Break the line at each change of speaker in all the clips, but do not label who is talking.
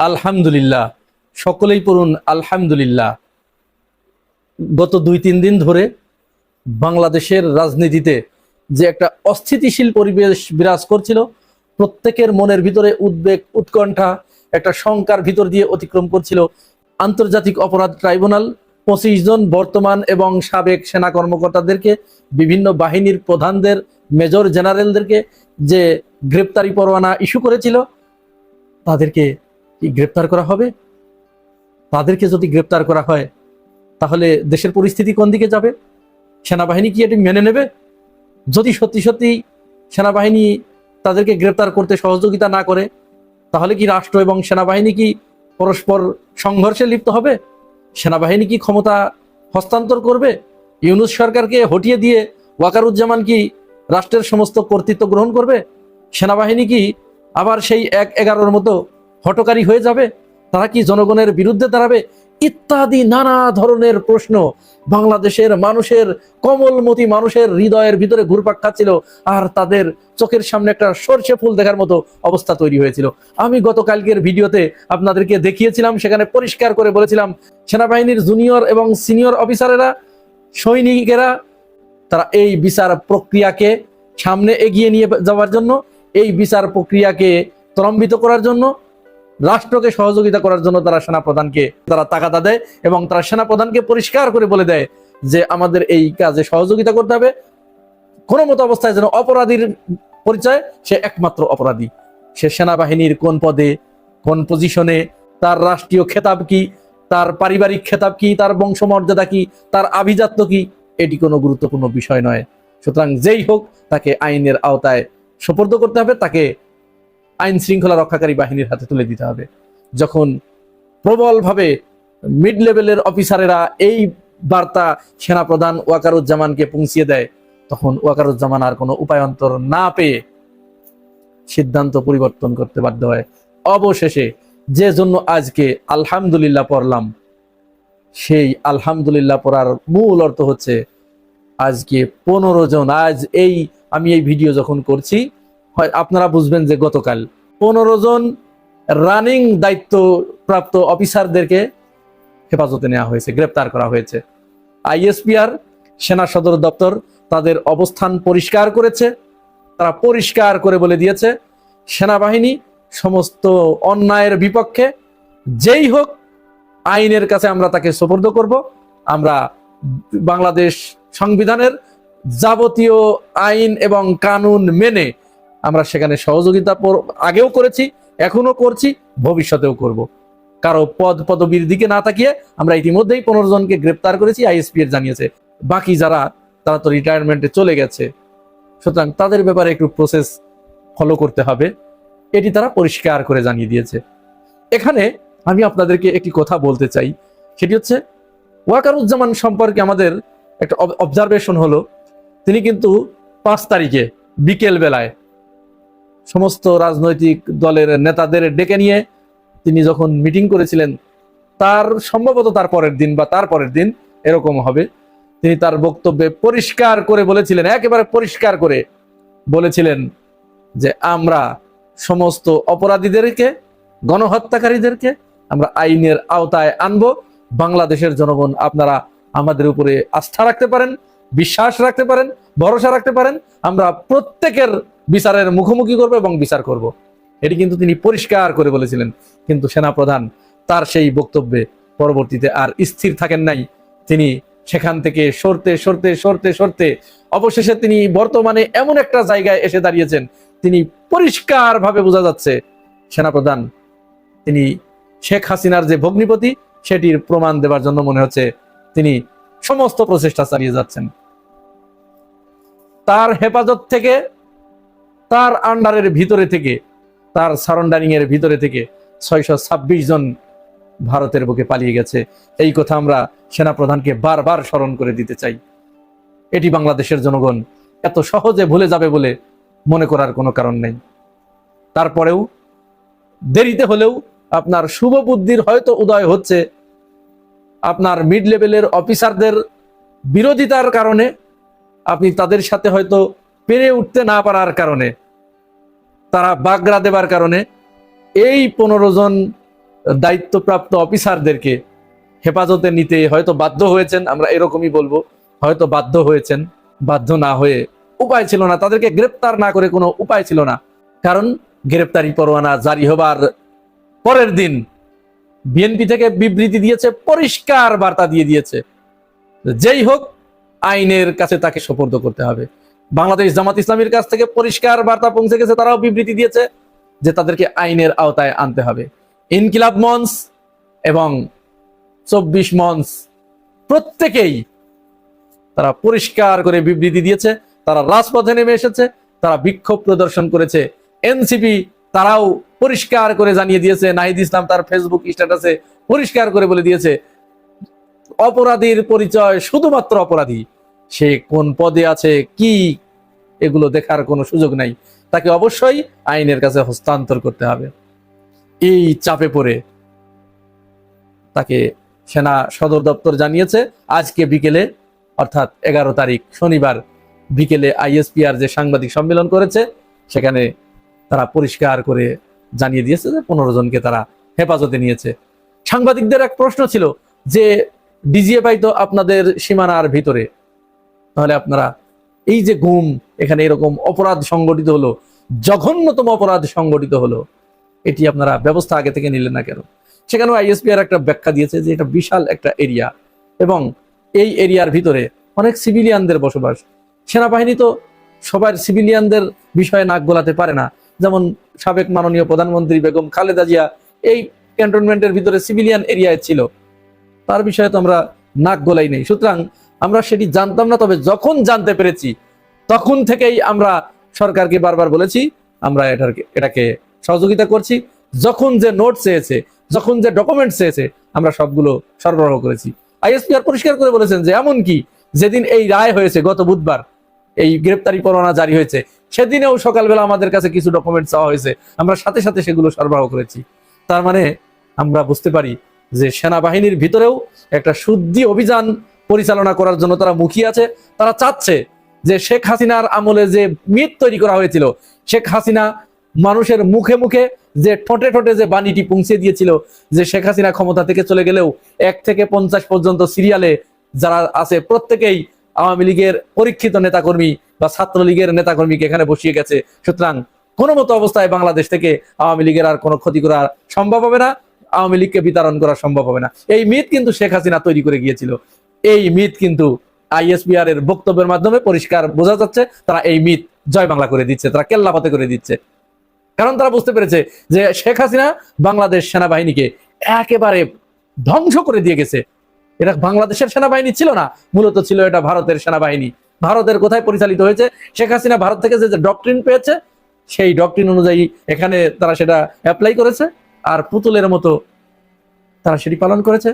আলহামদুলিল্লাহ, সকলেই পড়ুন আলহামদুলিল্লাহ। গত 2-3 দিন ধরে বাংলাদেশের রাজনীতিতে যে একটা অস্থিতিশীল পরিবেশ বিরাজ করছিল, প্রত্যেকের মনের ভিতরে উদ্বেগ, উৎকণ্ঠা, একটা শঙ্কার ভিতর দিয়ে অতিক্রম করছিল। আন্তর্জাতিক অপরাধ ট্রাইব্যুনাল 25 জন বর্তমান এবং সাবেক সেনা কর্মকর্তাদেরকে, বিভিন্ন বাহিনীর প্রধানদের, মেজর জেনারেলদেরকে যে গ্রেপ্তারি পরোয়ানা ইস্যু করেছিল, তাদেরকে কি গ্রেপ্তার করা হবে? তাদেরকে যদি গ্রেপ্তার করা হয় তাহলে দেশের পরিস্থিতি কোন দিকে যাবে? সেনাবাহিনী কি এটি মেনে নেবে? যদি সত্যি সত্যি সেনাবাহিনী তাদেরকে গ্রেপ্তার করতে সহযোগিতা না করে, তাহলে কি রাষ্ট্র এবং সেনাবাহিনী কি পরস্পর সংঘর্ষে লিপ্ত হবে? সেনাবাহিনী কি ক্ষমতা হস্তান্তর করবে? ইউনূস সরকারকে হটিয়ে দিয়ে ওয়াকারুজ্জামান কি রাষ্ট্রের সমস্ত কর্তৃত্ব গ্রহণ করবে? সেনাবাহিনী কি আবার সেই 1-11 মতো হঠকারী হয়ে যাবে? তারা কি জনগণের বিরুদ্ধে দাঁড়াবে? ইত্যাদি নানা ধরনের প্রশ্ন বাংলাদেশের মানুষের, কোমলমতি মানুষের হৃদয়ের ভিতরে ঘুরপাক খাচ্ছিল, আর তাদের চোখের সামনে একটা সর্ষে ফুল দেখার মতো অবস্থা তৈরি হয়েছিল। আমি গতকালকের ভিডিওতে আপনাদেরকে দেখিয়েছিলাম, সেখানে পরিষ্কার করে বলেছিলাম, সেনাবাহিনীর জুনিয়র এবং সিনিয়র অফিসারেরা, সৈনিকেরা, তারা এই বিচার প্রক্রিয়াকে সামনে এগিয়ে নিয়ে যাওয়ার জন্য, এই বিচার প্রক্রিয়াকে ত্বরান্বিত করার জন্য, রাষ্ট্রকে সহযোগিতা করার জন্য তারা সেনাপ্রধানকে তাগাদা দেয়, এবং তারা সেনাপ্রধানকে পরিষ্কার করে বলে দেয় যে আমাদের এই কাজে সহযোগিতা করতে হবে। কোনো মতো অবস্থায় যেন অপরাধীর পরিচয়, সে একমাত্র অপরাধী, সে সেনাবাহিনীর কোন পদে, কোন পজিশনে, তার রাষ্ট্রীয় খেতাব কি, তার পারিবারিক খেতাব কি, তার বংশমর্যাদা কি, তার আভিজাত্য কি, এটি কোনো গুরুত্বপূর্ণ বিষয় নয়। সুতরাং যেই হোক, তাকে আইনের আওতায় সোপর্দ করতে হবে, তাকে আইন শৃঙ্খলা রক্ষাকারী বাহিনীর হাতে তুলে দিতে হবে। যখন প্রবলভাবে মিড লেভেলের অফিসারেরা এই বার্তা সেনাপ্রধান ওয়াকারুজ্জামানকে পৌঁছিয়ে দেয়, তখন ওয়াকারুজ্জামান আর কোনো উপায়ন্তর না পেয়ে সিদ্ধান্ত পরিবর্তন করতে বাধ্য হয়। অবশেষে যে জন্য আজকে আলহামদুলিল্লাহ পড়লাম, সেই আলহামদুলিল্লাহ পড়ার মূল অর্থ হচ্ছে, আজকে 15 জন, আমি এই ভিডিও যখন করছি, হয় আপনারা বুঝবেন যে গতকাল 15 জন রানিং দায়িত্বপ্রাপ্ত অফিসারদেরকে হেফাজতে নেওয়া হয়েছে, গ্রেপ্তার করা হয়েছে। আইএসপিআর, সেনা সদর দপ্তর, তাদের অবস্থান পরিষ্কার করেছে। তারা পরিষ্কার করে বলে দিয়েছে, সেনাবাহিনী সমস্ত অন্যায়ের বিপক্ষে, যেই হোক আইনের কাছে আমরা তাকে সোপর্দ করব। আমরা বাংলাদেশ সংবিধানের যাবতীয় আইন এবং কানুন মেনে আমরা সেখানে সহযোগিতা আগেও করেছি, এখনো করছি, ভবিষ্যতেও করব। কারো পদবীর দিকে না তাকিয়ে আমরা ইতিমধ্যেই 15 জনকে গ্রেপ্তার করেছি, আইএসপিআর জানিয়েছে। বাকি যারা, তারা তো রিটায়ারমেন্টে চলে গেছে, সুতরাং তাদের ব্যাপারে একটু প্রসেস ফলো করতে হবে, এটি তারা পরিষ্কার করে জানিয়ে দিয়েছে। এখানে আমি আপনাদেরকে একটি কথা বলতে চাই, সেটি হচ্ছে ওয়াকারুজ্জামান সম্পর্কে আমাদের একটা অবজারভেশন হলো, তিনি কিন্তু 5 তারিখে বিকেল বেলায় সমস্ত রাজনৈতিক দলের নেতাদের ডেকে নিয়ে তিনি যখন মিটিং করেছিলেন, তার সম্ভবত তার পরের দিন বা তার পরের দিন এরকম হবে, তিনি তার বক্তব্যে পরিষ্কার করে বলেছিলেন, একেবারে পরিষ্কার করে বলেছিলেন যে আমরা সমস্ত অপরাধীদেরকে, গণহত্যাকারীদেরকে আমরা আইনের আওতায় আনবো। বাংলাদেশের জনগণ, আপনারা আমাদের উপরে আস্থা রাখতে পারেন, বিশ্বাস রাখতে পারেন, ভরসা রাখতে পারেন, আমরা প্রত্যেকের বিচারের মুখোমুখি করব এবং বিচার করব। এটি কিন্তু তিনি পরিষ্কার করে বলেছিলেন। কিন্তু সেনাপ্রধান তার সেই বক্তব্যে পরবর্তীতে আর স্থির থাকেন নাই। তিনি সেখান থেকে সরতে সরতে সরতে সরতে অবশেষে তিনি বর্তমানে এমন একটা জায়গায় এসে দাঁড়িয়েছেন, তিনি পরিষ্কারভাবে বোঝা যাচ্ছে সেনাপ্রধান তিনি শেখ হাসিনার যে ভগ্নিপতি, সেটির প্রমাণ দেওয়ার জন্য মনে হচ্ছে তিনি সমস্ত প্রচেষ্টা চালিয়ে যাচ্ছেন। তার হেফাজত থেকে, তার আন্ডারের ভিতরে থেকে, তার সারেন্ডারিং এর ভিতরে থেকে 626 জন ভারতের বুকে পালিয়ে গেছে। এই কথা আমরা সেনাপ্রধানকে বারবার স্মরণ করে দিতে চাই। এটি বাংলাদেশের জনগণ এত সহজে ভুলে যাবে বলে মনে করার কোনো কারণ নেই। তারপরেও দেরিতে হলেও আপনার শুভ বুদ্ধির হয়তো উদয় হচ্ছে। আপনার মিড লেভেলের অফিসারদের বিরোধিতার কারণে, আপনি তাদের সাথে হয়তো পেরে উঠতে না পারার কারণে, তারা বাগড়া দেবার কারণে এই 15 জন দায়িত্বপ্রাপ্ত অফিসারদেরকে হেফাজতে নিতে হয়তো বাধ্য হয়েছেন, আমরা এরকমই বলবো, হয়তো বাধ্য হয়েছেন, বাধ্য না হয়ে উপায় ছিল না, তাদেরকে গ্রেপ্তার না করে কোনো উপায় ছিল না। কারণ গ্রেপ্তারি পরোয়ানা জারি হবার পরের দিন বিএনপি থেকে বিবৃতি দিয়েছে, পরিষ্কার বার্তা দিয়ে দিয়েছে, যেই হোক আইনের কাছে তাকে সোপর্দ করতে হবে। বাংলাদেশ জামাত ইসলামীর কাছ থেকে পরিষ্কার বার্তা পৌঁছে গেছে, তারাও বিবৃতি দিয়েছে যে তাদেরকে আইনের আওতায় আনতে হবে। ইনকিলাব মঞ্চ এবং 24 মঞ্চ প্রত্যেকেই তারা পরিষ্কার করে বিবৃতি দিয়েছে, তারা রাজপথে নেমে এসেছে, তারা বিক্ষোভ প্রদর্শন করেছে। এনসিপি তারাও পরিষ্কার করে জানিয়ে দিয়েছে, নাহিদ ইসলাম তার ফেসবুক স্ট্যাটাসে পরিষ্কার করে বলে দিয়েছে, অপরাধীর পরিচয় শুধুমাত্র অপরাধী, সে কোন পদে আছে কি এগুলো দেখার কোনো সুযোগ নাই, তাকে অবশ্যই আইনের কাছে হস্তান্তর করতে হবে। এই চাপে পড়ে তাকে সেনা সদর দপ্তর জানিয়েছে আজকে বিকেলে, অর্থাৎ 11 তারিখ শনিবার বিকেলে আইএসপিআর যে সাংবাদিক সম্মেলন করেছে সেখানে তারা পরিষ্কার করে জানিয়ে দিয়েছে যে 15 জনকে তারা হেফাজতে নিয়েছে। সাংবাদিকদের এক প্রশ্ন ছিল যে ডিজিএফআই তো আপনাদের সীমানার ভিতরে, তাহলে আপনারা এই যে গুম, এখানে এরকম অপরাধ সংগঠিত হলো, জঘন্যতম অপরাধ সংগঠিত হলো, এটি আপনারা ব্যবস্থা আগে থেকে নিলেন না কেন? সেখানেও আইএসপিআর একটা ব্যাখ্যা দিয়েছে যে এটা বিশাল একটা এরিয়া এবং এই এরিয়ার ভিতরে অনেক সিভিলিয়ানদের বসবাস। সেনাবাহিনী তো সবার সিভিলিয়ানদের বিষয়ে নাক গলাতে পারে না। যেমন সাবেক মাননীয় প্রধানমন্ত্রী বেগম খালেদা জিয়া এই ক্যান্টনমেন্টের ভিতরে সিভিলিয়ান এরিয়ায় ছিল, তার বিষয়ে তো আমরা নাক গলাই নেই। সুতরাং আমরা সেটি জানতাম না, তবে যখন জানতে পেরেছি তখন থেকেই আমরা সরকারকে বারবার বলেছি আমরা এটাকে সহযোগিতা করছি। যখন যে নোট চেয়েছে, যখন যে ডকুমেন্ট চেয়েছে, আমরা সবগুলো সরবরাহ করেছি। আইএসপিআর পরিষ্কার করে বলেছেন যে এমনকি যেদিন এই রায় হয়েছে, গত বুধবার এই গ্রেপ্তারি পরোয়ানা জারি হয়েছে, সেদিনেও সকালবেলা আমাদের কাছে কিছু ডকুমেন্ট চাওয়া হয়েছে, আমরা সাথে সাথে সেগুলো সরবরাহ করেছি। তার মানে আমরা বুঝতে পারি যে সেনাবাহিনীর ভিতরেও একটা শুদ্ধি অভিযান পরিচালনা করার জন্য তারা মুখিয়ে আছে। তারা চাচ্ছে যে শেখ হাসিনার আমলে যে মিথ তৈরি করা হয়েছিল, শেখ হাসিনা মানুষের মুখে মুখে যে ঠোঁটে ঠোঁটে যে বাণীটি পৌঁছে দিয়েছিল যে শেখ হাসিনা ক্ষমতা থেকে চলে গেলেও 1 থেকে 50 পর্যন্ত সিরিয়ালে যারা আছে প্রত্যেকেই আওয়ামী লীগের পরীক্ষিত নেতাকর্মী বা ছাত্রলীগের নেতাকর্মীকে এখানে বসিয়ে গেছে। সুতরাং কোনো মতো অবস্থায় বাংলাদেশ থেকে আওয়ামী লীগের আর কোনো ক্ষতি করা সম্ভব হবে না, আওয়ামী লীগকে বিতরণ করা সম্ভব হবে না। এই মিথ কিন্তু শেখ হাসিনা তৈরি করে গিয়েছিল। এই মিথ কিন্তু আইএসপিআর এর বক্তব্যের মাধ্যমে পরিষ্কার বোঝা যাচ্ছে তারা এই মিথ জয় বাংলা করে দিচ্ছে, তারা কেল্লাফতে করে দিচ্ছে। কারণ তারা বুঝতে পেরেছে যে শেখ হাসিনা বাংলাদেশ সেনাবাহিনীকে একেবারে ধ্বংস করে দিয়ে গেছে। এটা বাংলাদেশের সেনাবাহিনী ছিল না, মূলত ছিল এটা ভারতের সেনাবাহিনী। ভারতের কোথায় পরিচালিত হয়েছে? শেখ হাসিনা ভারত থেকে যে ডক্ট্রিন পেয়েছে সেই ডক্ট্রিন অনুযায়ী এখানে তারা সেটা অ্যাপ্লাই করেছে, আর পুতুলের মতো তারা সেটি পালন করেছে।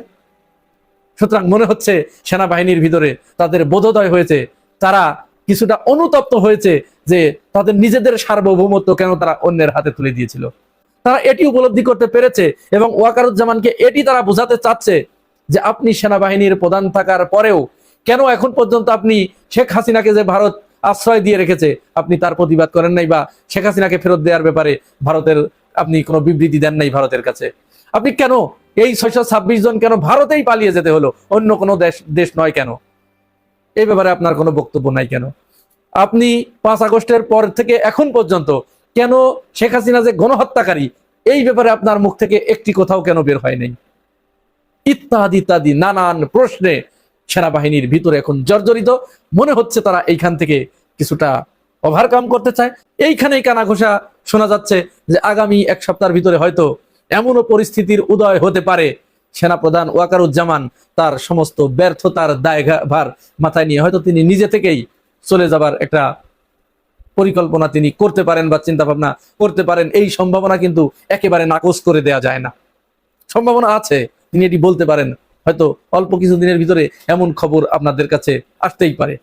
সুতরাং মনে হচ্ছে সেনাবাহিনীর ভিতরে তাদের বোধোদয় হয়েছে, তারা কিছুটা অনুতপ্ত হয়েছে যে তাদের নিজেদের সার্বভৌমত্ব কেন তারা অন্যের হাতে তুলে দিয়েছিল। তারা এটি উপলব্ধি করতে পেরেছে এবং ওয়াকারুজ্জামানকে এটি তারা বোঝাতে চাচ্ছে যে আপনি সেনাবাহিনীর প্রধান থাকার পরেও কেন এখন পর্যন্ত আপনি শেখ হাসিনাকে যে ভারত আশ্রয় দিয়ে রেখেছে আপনি তার প্রতিবাদ করেন নাই, বা শেখ হাসিনাকে ফেরত দেওয়ার ব্যাপারে ভারতের আপনি কোনো বিবৃতি দেন নাই ভারতের কাছে। আপনি কেন এই 626 জন কেন ভারতেই পালিয়ে যেতে হলো, অন্য কোনো দেশ নয় কেন? এই ব্যাপারে আপনার কোনো বক্তব্য নাই কেন? আপনি 5 আগস্টের পর থেকে এখন পর্যন্ত কেন শেখ হাসিনা যে গণহত্যাকারী এই ব্যাপারে আপনার মুখ থেকে একটি কথাও কেন বের হয় নাই? ইত্যাদি ইত্যাদি নানান প্রশ্নে সেনাবাহিনীর ভিতরে এখন জর্জরিত। মনে হচ্ছে তারা এইখান থেকে কিছুটা ওভারকাম করতে চায়। এইখানেই কানাঘোষা শোনা যাচ্ছে যে আগামী 1 সপ্তাহের ভিতরে হয়তো এমনও পরিস্থিতির উদয় হতে পারে সেনাপ্রধান ওয়াকারুজ্জামান তার সমস্ত ব্যর্থতার দায়ভার মাথায় নিয়ে হয়তো তিনি নিজে থেকেই চলে যাবার একটা পরিকল্পনা তিনি করতে পারেন বা চিন্তা ভাবনা করতে পারেন। এই সম্ভাবনা কিন্তু একেবারে নাকচ করে দেয়া যায় না, সম্ভাবনা আছে, তিনি এটি বলতে পারেন। হয়তো অল্প কিছু দিনের ভিতরে এমন খবর আপনাদের কাছে আসতেই পারে।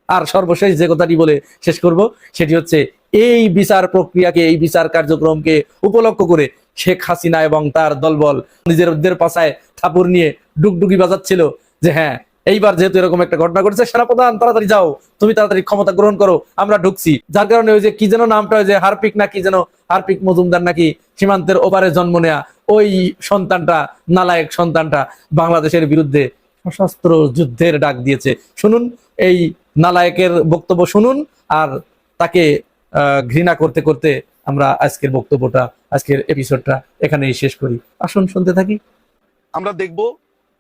আর সর্বশেষ যে কথাটি বলে শেষ করব সেটি হচ্ছে এই বিচার প্রক্রিয়াকে, এই বিচার কার্যক্রমকে উপলক্ষ করে শেখ হাসিনা এবং তার দলবল নিজেদের পাশায় থাপুর নিয়ে ডুগডুগি বাজাচ্ছিল যে হ্যাঁ এইবার যেহেতু এরকম একটা ঘটনা ঘটেছে, সেনাপ্রধান তাড়াতাড়ি যাও, তুমি তাড়াতাড়ি ক্ষমতা গ্রহণ করো, আমরা ঢুকছি। যার কারণে ওই যে কি যেন নামটা, ওই যে হারপিক না কি যেন, হারপিক মজুমদার নাকি সীমান্তের ওপারে জন্ম নেয়া, ওই সন্তানটা, নালায়েক সন্তানটা বাংলাদেশের বিরুদ্ধে সশস্ত্র যুদ্ধের ডাক দিয়েছে। শুনুন এই নালায়েকের বক্তব্য শুনুন, আর তাকে ঘৃণা করতে করতে আমরা আজকের বক্তব্যটা, আজকের এপিসোডটা এখানেই শেষ করি। আসুন শুনতে থাকি।
আমরা দেখব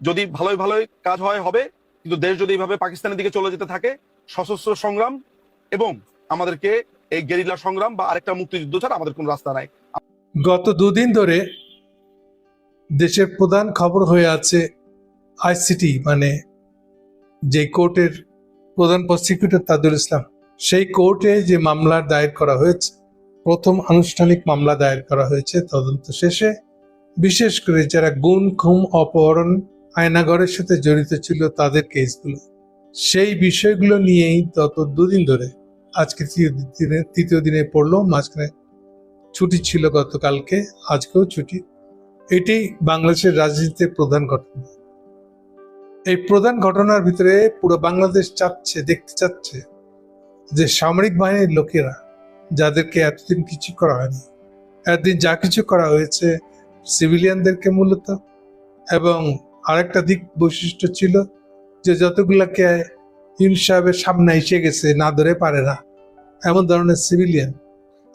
যদি ভালোই ভালোই কাজ হয় হবে, কিন্তু দেশ যদি এইভাবে পাকিস্তানের দিকে চলে যেতে থাকে, সশস্ত্র সংগ্রাম এবং আমাদেরকে এই গেরিলা সংগ্রাম বা আরেকটা মুক্তিযুদ্ধ ছাড়া আমাদের কোনো রাস্তা নাই।
গত দুদিন ধরে দেশের প্রধান খবর হয়ে আছে আইসিটি, মানে যে কোর্টের প্রধান প্রসিকিউটর তাজুল ইসলাম, সেই কোর্টে যে মামলা দায়ের করা হয়েছে, প্রথম আনুষ্ঠানিক মামলা দায়ের করা হয়েছে তদন্ত শেষে। বিশেষ করে যারা গুম, খুন, অপহরণ, আয়নাঘরের সাথে জড়িত ছিল তাদের কেসগুলো, সেই বিষয়গুলো নিয়েই গত দুদিন ধরে, আজকে তৃতীয় দিনে পড়লো, মাঝখানে ছুটি ছিল গতকালকে, আজকেও ছুটি। এটি বাংলাদেশের রাজনীতির প্রধান ঘটনা। এই প্রধান ঘটনার ভিতরে পুরো বাংলাদেশ দেখতে চাচ্ছে যে সামরিক বাহিনীর লোকেরা, যাদেরকে এতদিন কিছু করা হয়নি, এতদিন যা কিছু করা হয়েছে সিভিলিয়ানদেরকে মূলত, এবং আরেকটা দিক বৈশিষ্ট্য ছিল যে যতগুলাকে ইউনূস সাহেবের সামনে এসে গেছে না ধরে পারে না, এমন ধরনের সিভিলিয়ান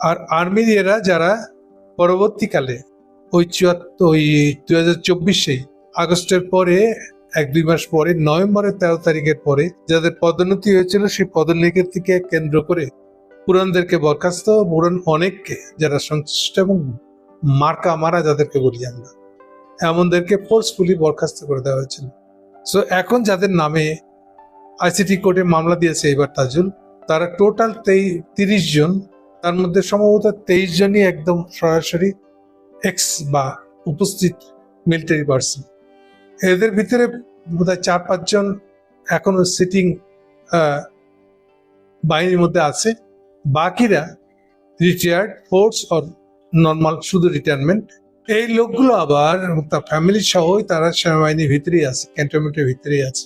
আর আর্মিরা, যারা পরবর্তীকালে ওই 2024 আগস্টের পরে 1-2 মাস পরে, নভেম্বরের 13 তারিখের পরে যাদের পদোন্নতি হয়েছিল, সেই পদোন্নতির থেকে কেন্দ্র করে পুরানদেরকে বরখাস্ত, পুরান অনেককে যারা সংশ্লিষ্ট এবং মার্কা মারা যাদেরকে বলি আমরা, এমনদেরকে ফোর্সফুলি বরখাস্ত করে দেওয়া হয়েছিল। সো এখন যাদের নামে আইসিটি কোর্টে মামলা দিয়েছে এবার তাজুল, তারা টোটাল 30 জন, তার মধ্যে সম্ভবত 23 জনই একদম সরাসরি এক্স বা উপস্থিত মিলিটারি পার্সন। এদের ভিতরে বোধহয় 4-5 জন এখনো সিটিং বাহিনীর মধ্যে আছে, বাকিরা রিটায়ার্ড ফোর্স অর নর্মাল, শুধু রিটায়ারমেন্ট। এই লোকগুলো আবার তার ফ্যামিলি সহই তারা সেনাবাহিনীর ভিতরেই আছে, ক্যান্টনমেন্টের ভিতরেই আছে,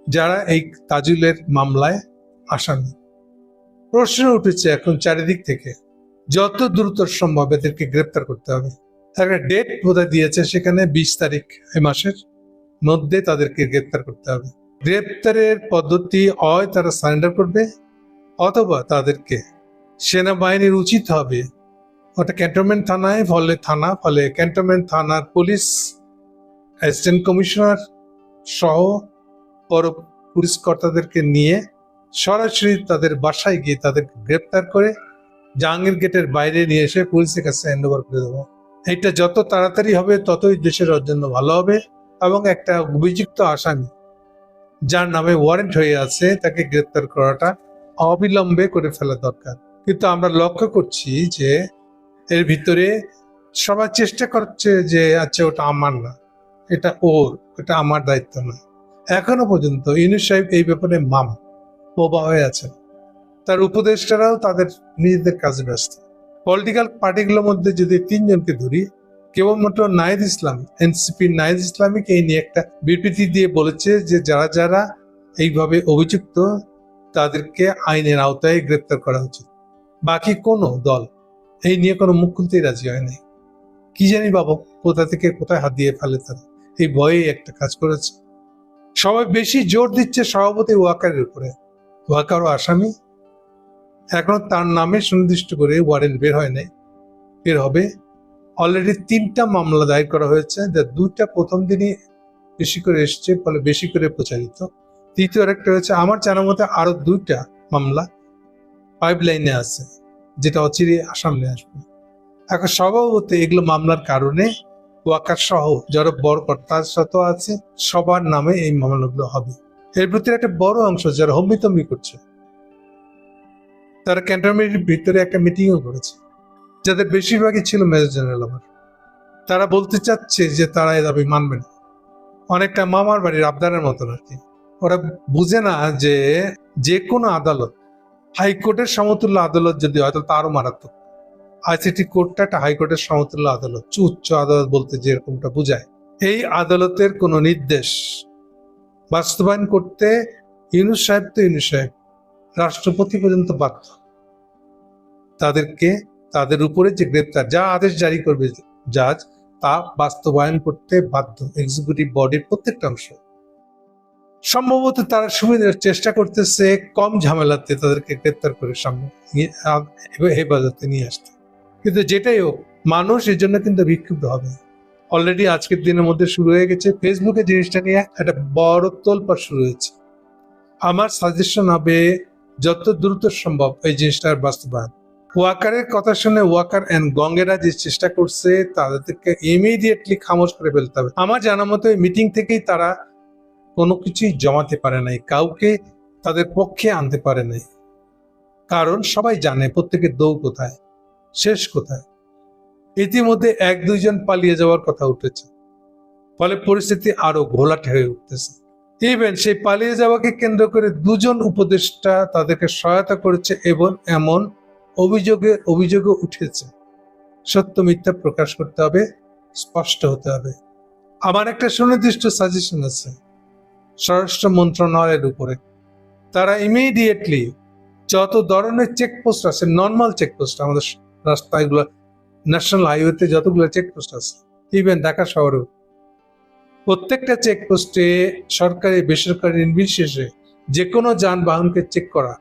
যারা এই তাজুলের মামলায় আসামি। প্রশ্ন উঠেছে এখন চারিদিক থেকে, যত দ্রুত সম্ভব এদেরকে গ্রেপ্তার করতে হবে। একটা ডেট বোধহয় দিয়েছে, সেখানে 20 তারিখ এই মাসের মধ্যে তাদেরকে গ্রেপ্তার করতে হবে। গ্রেপ্তারের পদ্ধতি হয় তারা সারেন্ডার করবে, অথবা তাদেরকে সেনাবাহিনীর উচিত হবে ওটা ক্যান্টনমেন্ট থানায়, ফলে ক্যান্টনমেন্ট থানার পুলিশ অ্যাসিস্ট্যান্ট কমিশনার সহ পুলিশ কর্তাদেরকে নিয়ে সরাসরি তাদের বাসায় গিয়ে তাদেরকে গ্রেপ্তার করে জাহাঙ্গীর গেটের বাইরে নিয়ে এসে পুলিশের কাছে হ্যান্ড ওভার করে দেবো। এটা যত তাড়াতাড়ি হবে ততই দেশের জন্য ভালো হবে, এবং একটা অভিযুক্ত আসামি যার নামে ওয়ারেন্ট হয়ে আছে তাকে গ্রেপ্তার করাটা অবিলম্বে করে ফেলা দরকার। কিন্তু আমরা লক্ষ্য করছি যে এর ভিতরে সবাই চেষ্টা করছে যে আচ্ছা ওটা আমার না, এটা ওর, এটা আমার দায়িত্ব না। এখনো পর্যন্ত ইউনূস সাহেব এই ব্যাপারে বোবা হয়ে আছেন, তার উপদেষ্টারাও তাদের নিজেদের কাজে ব্যস্ত। পলিটিক্যাল পার্টিগুলোর মধ্যে যদি 3 জনকে ধরি, কেবলমাত্র নাহিদ ইসলাম, এনসিপি নাহিদ ইসলামিক এই নিয়ে একটা বিবৃতি দিয়ে বলেছে যে যারা যারা এইভাবে অভিযুক্ত তাদেরকে আইনের আওতায় গ্রেপ্তার করা উচিত। বাকি কোনো দল এই নিয়ে কোনো মুখ খুলতেই রাজি হয় নাই। কি জানি বাবা কোথা থেকে কোথায় হাত দিয়ে ফেলে, তারা এই ভয়ে একটা কাজ করেছে। সবাই বেশি জোর দিচ্ছে সভাপতি ওয়াকারের উপরে। ওয়াকারও আসামি, এখনো তার নামে সুনির্দিষ্ট করে ওয়ারেন্ট বের হয় নাই, বের হবে। অলরেডি 3টা মামলা দায়ের করা হয়েছে, যার 2টা প্রথম দিনই বেশি করে এসছে, ফলে বেশি করে প্রচারিত। তৃতীয় একটা হয়েছে, আমার জানা মতে আরো 2টা মামলা পাইপলাইনে আছে, যেটা অচিরে সামনে আসবে। এখন স্বভাবত এগুলো মামলার কারণে ওয়াকার সহ যারা বড় কর্তার সাথে আছে সবার নামে এই মামলাগুলো হবে। এর ভিতরে একটা বড় অংশ যারা হম্বিতম্বি করছে, তারা ক্যান্টনমেন্টের ভিতরে একটা মিটিংও করেছে, যাদের বেশিরভাগই ছিল মেজর জেনারেল। আমার তারা বলতে চাচ্ছে যে তারা এ দাবি মানবে না, অনেকটা মামার বাড়ির আবদারের মতন আর কি। ওরা বুঝে না যে যে কোনো আদালত, হাইকোর্টের সমতুল্য আদালত যদি হয় তাহলে তারও মারাত্মক। আইসিটি কোর্টটা একটা হাইকোর্টের সমতুল্য আদালত, উচ্চ আদালত বলতে যেরকমটা বোঝায়। এই আদালতের কোনো নির্দেশ বাস্তবায়ন করতে ইউনূস সাহেব রাষ্ট্রপতি পর্যন্ত বাধ্য। তাদের উপরে যে গ্রেপ্তার, যা আদেশ জারি করবে জাজ, তা বাস্তবায়ন করতে বাধ্য এক্সিকিউটিভ বডির প্রত্যেকটা অংশ। সম্ভবত তারা সুবিধার চেষ্টা করতেছে কম ঝামেলাতে তাদেরকে গ্রেপ্তার করে সামনে হেফাজতে নিয়ে আসতে, কিন্তু যেটাই হোক মানুষ এর জন্য কিন্তু বিক্ষুব্ধ হবে। অলরেডি আজকের দিনের মধ্যে শুরু হয়ে গেছে, ফেসবুকে জিনিসটা নিয়ে একটা বড় তোলপাড় শুরু হয়েছে। আমার সাজেশন হবে যত দ্রুত সম্ভব এই জিনিসটার বাস্তবায়ন। ওয়াকারের কথা শুনে ওয়াকার এন্ড গঙ্গেরা যে চেষ্টা করছে তাদেরকে ইমিডিয়েটলি খামোশ করে ফেলতে হবে। আমার জানা মতো মিটিং থেকেই তারা কোনো কিছুই জমাতে পারে নাই, কাউকে তাদের পক্ষে আনতে পারে নাই, কারণ সবাই জানে প্রত্যেকের দৌড় কোথায়, শেষ কোথায়। ইতিমধ্যে 1-2 জন পালিয়ে যাওয়ার কথা উঠেছে, ফলে পরিস্থিতি আরো ঘোলাটে হয়ে উঠতেছে। ইভেন সেই পালিয়ে যাওয়াকে কেন্দ্র করে 2 জন উপদেষ্টা তাদেরকে সহায়তা করেছে এবং এমন অভিযোগে উঠেছে। সত্য মিথ্যা প্রকাশ করতে হবে, স্পষ্ট হতে হবে। আমার একটা সুনির্দিষ্ট সাজেশন আছে স্বরাষ্ট্র মন্ত্রণালয়ের উপরে, তারা ইমিডিয়েটলি যত ধরনের চেকপোস্ট আছে, নর্মাল চেকপোস্ট আমাদের রাস্তাগুলো, ন্যাশনাল হাইওয়েতে যতগুলো চেকপোস্ট আছে, ইভেন ঢাকা শহরেও, প্রত্যেকটা চেকপোস্টে সরকারি বেসরকারি নির্বিশেষে যে কোনো যানবাহনকে চেক করা,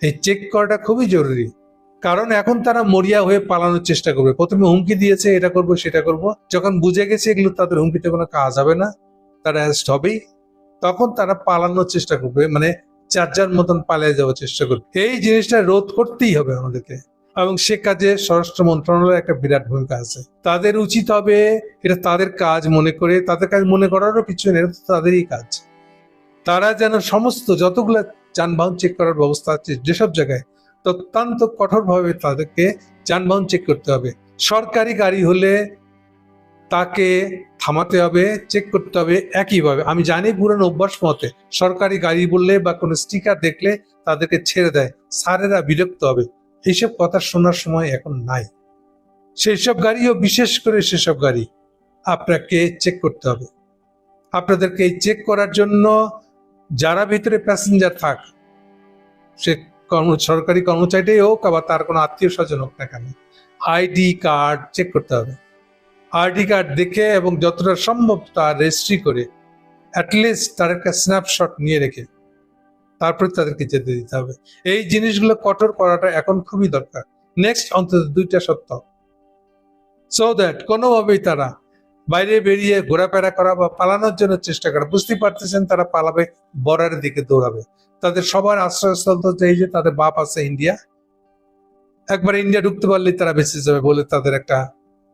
এই চেক করাটা খুবই জরুরি। কারণ এখন তারা মরিয়া হয়ে পালানোর চেষ্টা করবে। প্রথমে হুমকি দিয়েছে এটা করব সেটা করব, যখন বুঝে গেছে এগুলো তাদের হুমকিতে কোনো কাজ হবে না, তারা অ্যারেস্ট হবেই, তখন তারা পালানোর চেষ্টা করবে, মানে চার্জার মতন পালিয়ে যাওয়ার চেষ্টা করবে। এই জিনিসটা রোধ করতেই হবে আমাদেরকে, এবং সে কাজে স্বরাষ্ট্র মন্ত্রণালয়ের একটা বিরাট ভূমিকা আছে। তাদের উচিত হবে এটা তাদের কাজ মনে করে, তাদের কাজ মনে করারও কিছু নেই, এটা তো তাদেরই কাজ। তারা যেন সমস্ত যতগুলো যানবাহন চেক করার ব্যবস্থা আছে যেসব জায়গায়, অত্যন্ত কঠোরভাবে তাদেরকে যানবাহন চেক করতে হবে। সরকারি গাড়ি হলে তাকে থামাতে হবে, চেক করতে হবে একইভাবে। আমি জানি পুরানো অভ্যাস মতে সরকারি গাড়ি বললে বা কোনো স্টিকার দেখলে তাদেরকে ছেড়ে দেয়, স্যারেরা বিরক্ত হবে। এইসব কথা শোনার সময় এখন নাই। সেই সব গাড়িও, বিশেষ করে সেসব গাড়ি আপনাকে চেক করতে হবে। আপনাদেরকে এই চেক করার জন্য যারা ভিতরে প্যাসেঞ্জার থাক, সে সরকারি কর্মচারীটাই হোক আবার তার কোনো আত্মীয় স্বজন হোক না কেন, আইডি কার্ড চেক করতে হবে। আইডি কার্ড দেখে এবং যতটা সম্ভব তার রেজিস্ট্রি করে অ্যাটলিস্ট তার একটা স্ন্যাপশট নিয়ে রেখে তারপরে তাদেরকে যেতে দিতে হবে। এই জিনিসগুলো কঠোর করাটা এখন খুবই দরকার। নেক্সট অন্তত 2টা সপ্তাহ, সো দ্যাট কোনোভাবেই তারা বাইরে বেরিয়ে ঘোরাফেরা করা বা পালানোর জন্য চেষ্টা করা, বুঝতে পারতেছেন তারা পালাবে, বর্ডারের দিকে দৌড়াবে। তাদের সবার আশ্রয়স্থল তো এই যে তাদের বাপ আছে ইন্ডিয়া, একবার ইন্ডিয়া ঢুকতে পারলেই তারা বেঁচে যাবে বলে তাদের একটা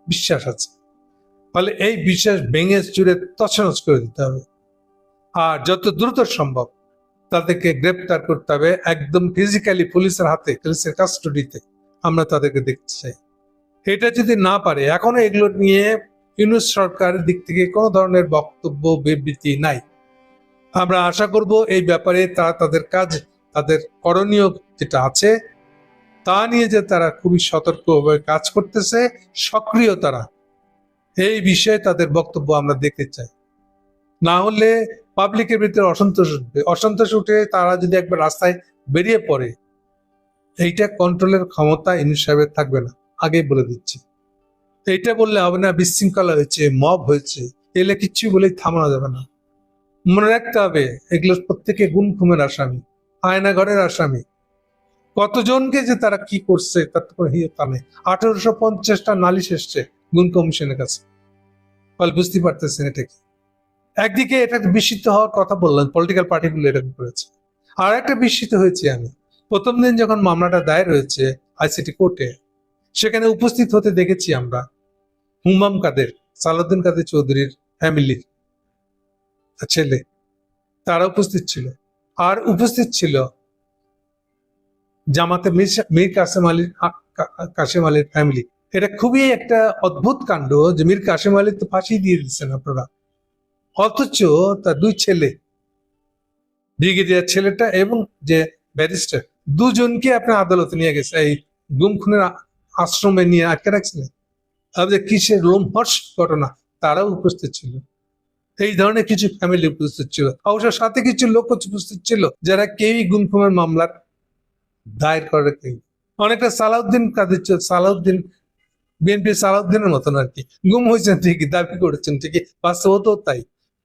বিশ্বাস আছে। ফলে এই বিশ্বাস ভেঙে চুরে তছনছ করে দিতে হবে, আর যত দ্রুত সম্ভব তাদেরকে গ্রেপ্তার করতে হবে, একদম ফিজিক্যালি পুলিশের হাতে, পুলিশের কাস্টডিতে আমরা তাদেরকে দেখতে চাই। এটা যদি না পারে, এখনো এগুলো নিয়ে ইউনূস সরকারের দিক থেকে কোনো ধরনের বক্তব্য বিবৃতি নাই। আমরা আশা করব এই ব্যাপারে তারা তাদের কাজ, তাদের করণীয় যেটা আছে তা নিয়ে যে তারা খুবই সতর্কভাবে কাজ করতেছে, সক্রিয় তারা, এই বিষয়ে তাদের বক্তব্য আমরা দেখতে চাই। না হলে পাবলিকের ভিতরে অসন্তোষ উঠে তারা যদি একবার রাস্তায় বেরিয়ে পড়ে, এইটা কন্ট্রোলের ক্ষমতা ইউনূস সাহেবের থাকবে না, আগেই বলে দিচ্ছি। এইটা বললে হবে না বিশৃঙ্খলা হয়েছে, মব হয়েছে, এলে কিচ্ছু বলেই থামানো যাবে না। মনে রাখতে হবে এগুলোর প্রত্যেকে গুম খুমের আসামি, আয়নাঘরের আসামি। কতজনকে যে তারা কি করছে তার তো কোনো হিয়তা নেই। 1850টা নালিশ এসছে গুম কমিশনের কাছে, ফলে বুঝতে পারতেছেন এটা কি। একদিকে এটা বিস্মিত হওয়ার কথা বললেন, পলিটিক্যাল পার্টিগুলো এটা করেছে। আর একটা বিস্মিত হয়েছি আমি, প্রথম দিন যখন মামলাটা দায়ের হয়েছে আইসিটি কোর্টে, সেখানে উপস্থিত হতে দেখেছি আমরা হুমাম কাদের, সালাউদ্দিন কাদের চৌধুরীর ফ্যামিলির ছেলে, তারা উপস্থিত ছিল। আর উপস্থিত ছিল জামাতে মীর কাসেম আলীর ফ্যামিলি। এটা খুবই একটা অদ্ভুত কাণ্ড যে মীর কাসেম আলী তো ফাঁসি দিয়ে দিচ্ছেন আপনারা, অথচ তার 2 ছেলে, ব্রিগেডিয়ার ছেলেটা এবং যে ব্যারিস্টার, 2জনকে আপনি আদালতে নিয়ে গেছে, এই গুম খুনের আশ্রমে নিয়ে আটকে রাখছিলেন। তাদের কিসের লোমহর্ষ ঘটনা, তারাও উপস্থিত ছিল। এই ধরনের কিছু ফ্যামিলি উপস্থিত ছিল, অবশ্য সাথে কিছু লোক উপস্থিত ছিল যারা কেউই গুম খুনের মামলার দায়ের করে কেউ। অনেকটা সালাউদ্দিন বিএনপি সালাউদ্দিনের মতন আর কি, গুম হয়েছেন ঠিকই, দাবি করেছেন ঠিকই, বাস্তব তো তাই,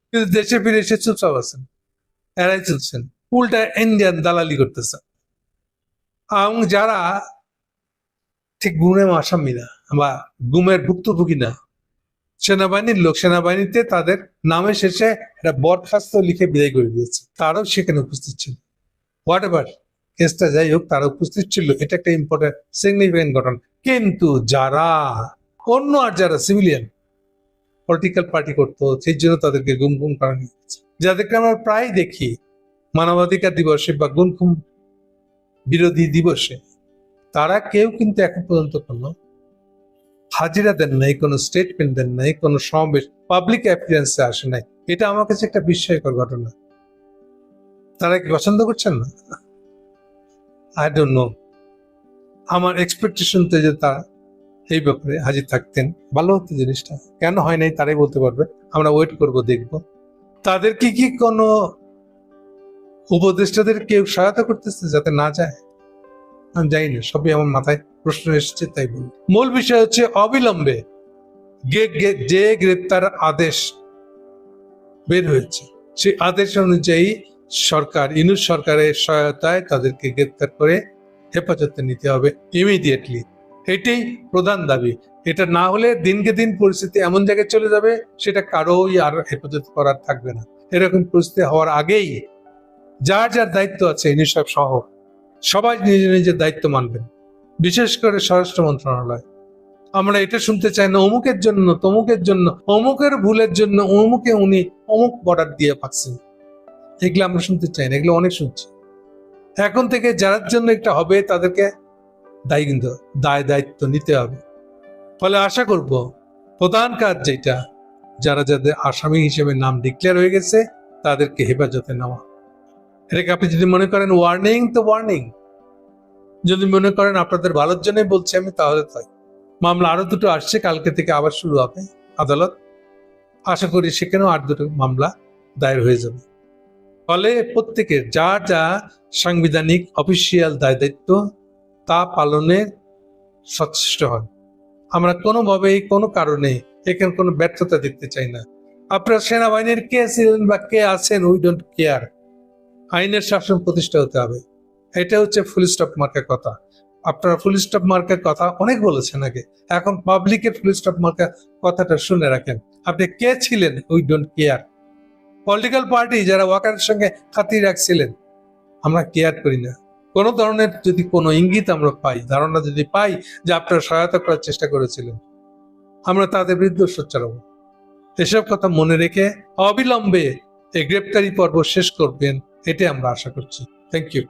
কিন্তু দেশে ফিরে এসে চুপচাপ আছেন, এড়াই চলছেন, উল্টা ইন্ডিয়ান দালালি করতেছে। এবং যারা ঠিক গুমের আসামি না বা গুমের ভুক্তভোগী না, সেনাবাহিনীর লোক, সেনাবাহিনীতে তাদের নামে শেষে একটা বরখাস্ত লিখে বিদায় করে দিয়েছে, তারাও সেখানে উপস্থিত ছিল। হোয়াট এভার কেসটা যাই হোক, তারা উপস্থিত ছিল, এটা একটা ইম্পর্টেন্ট সিগনিফিকেন্ট ঘটনা। কিন্তু যারা অন্য আর যারা সিভিলিয়ান পলিটিক্যাল পার্টি করতো, সেই জন্য তাদেরকে গুম গুম করা হয়েছে, যাদেরকে আমরা প্রায় দেখি মানবাধিকার দিবসে বা গুম খুম বিরোধী দিবসে, তারা কেউ কিন্তু এখন পর্যন্ত কোনো হাজিরা দেন নাই, কোনো স্টেটমেন্ট দেন নাই, কোনো সমাবেশ পাবলিক অ্যাপিয়ারেন্সে আসে নাই। এটা আমার কাছে একটা বিস্ময়কর ঘটনা। তারা কি পছন্দ করছেন না? I don't know. আমার এক্সপেকটেশন তো যে তারা এই ব্যাপারে হাজির থাকতেন, ভালো হতো জিনিসটা। কেন হয় নাই তারাই বলতে পারবে, আমরা ওয়েট করব, দেখব। তাদের কি কোনো উপদেষ্টাদের কেউ সহায়তা করতেছে যাতে না যায়? আমি জানি না, সবই আমার মাথায় প্রশ্ন এসেছে, তাই বলি। মূল বিষয় হচ্ছে অবিলম্বে যে গ্রেপ্তার আদেশ বের হয়েছে, সেই আদেশ অনুযায়ী সরকার, ইউনূস সরকারের সহায়তায় তাদেরকে গ্রেপ্তার করে হেফাজতে নিতে হবে ইমিডিয়েটলি। এটাই প্রধান দাবি। এটা না হলে দিনকে দিন পরিস্থিতি এমন জায়গায় চলে যাবে, সেটা কারোই আর হেফাজত করার থাকবে না। এরকম পরিস্থিতি হওয়ার আগেই যার যার দায়িত্ব আছে, ইউনূস সহ সবাই নিজের নিজের দায়িত্ব মানবেন, বিশেষ করে স্বরাষ্ট্র মন্ত্রণালয়। আমরা এটা শুনতে চাই না অমুকের জন্য, তমুকের জন্য, অমুকের ভুলের জন্য অমুকে উনি অমুক বর্ডার দিয়ে পাচ্ছেন, এগুলো আমরা শুনতে চাই না, এগুলো অনেক শুনছি। এখন থেকে যার জন্য একটা হবে তাদেরকে দায়িত্ব নিতে হবে। ফলে আশা করব প্রধান কাজ যেটা, যারা যাদের আসামি হিসেবে নাম ডিক্লেয়ার হয়ে গেছে তাদেরকে হেফাজতে নেওয়া। এটাকে আপনি যদি মনে করেন ওয়ার্নিং, তো ওয়ার্নিং। যদি মনে করেন আপনাদের ভালোর জন্যই বলছি আমি, তাহলে তাই। মামলা আরো দুটো আসছে, কালকে থেকে আবার শুরু হবে আদালত। আশা করি সেখানেও আর দুটো মামলা দায়ের হয়ে যাবে। ফলে প্রত্যেকের যা যা সাংবিধানিক অফিসিয়াল দায়িত্ব তা পালনে সচেষ্ট হন। আমরা কোনোভাবেই কোনো কারণে এখানে কোনো ব্যর্থতা দেখতে চাই না। আপনার সেনাবাহিনীর কে ছিলেন বা কে আছেন, উই ডোন্ট কেয়ার। আইনের শাসন প্রতিষ্ঠা হতে হবে, এটা হচ্ছে ফুল স্টপ মার্কার কথা। আপনারা ফুল স্টপ মার্কার কথা অনেক বলেছেন আগে, এখন পাবলিকের ফুল স্টপ মার্কার কথাটা শুনে রাখেন। আপনি কে ছিলেন, we don't care. Political party যারা ওয়াকারের সঙ্গে খাতির রাখছিলেন, আমরা কেয়ার করি না। কোনো ধরনের যদি কোনো ইঙ্গিত আমরা পাই, ধারণা যদি পাই যে আপনারা সহায়তা করার চেষ্টা করেছিলেন, আমরা তাদের বিরুদ্ধে সোচ্চার হব। এসব কথা মনে রেখে অবিলম্বে এই গ্রেপ্তারি পর্ব শেষ করবেন, এটাই আমরা আশা করছি। Thank you.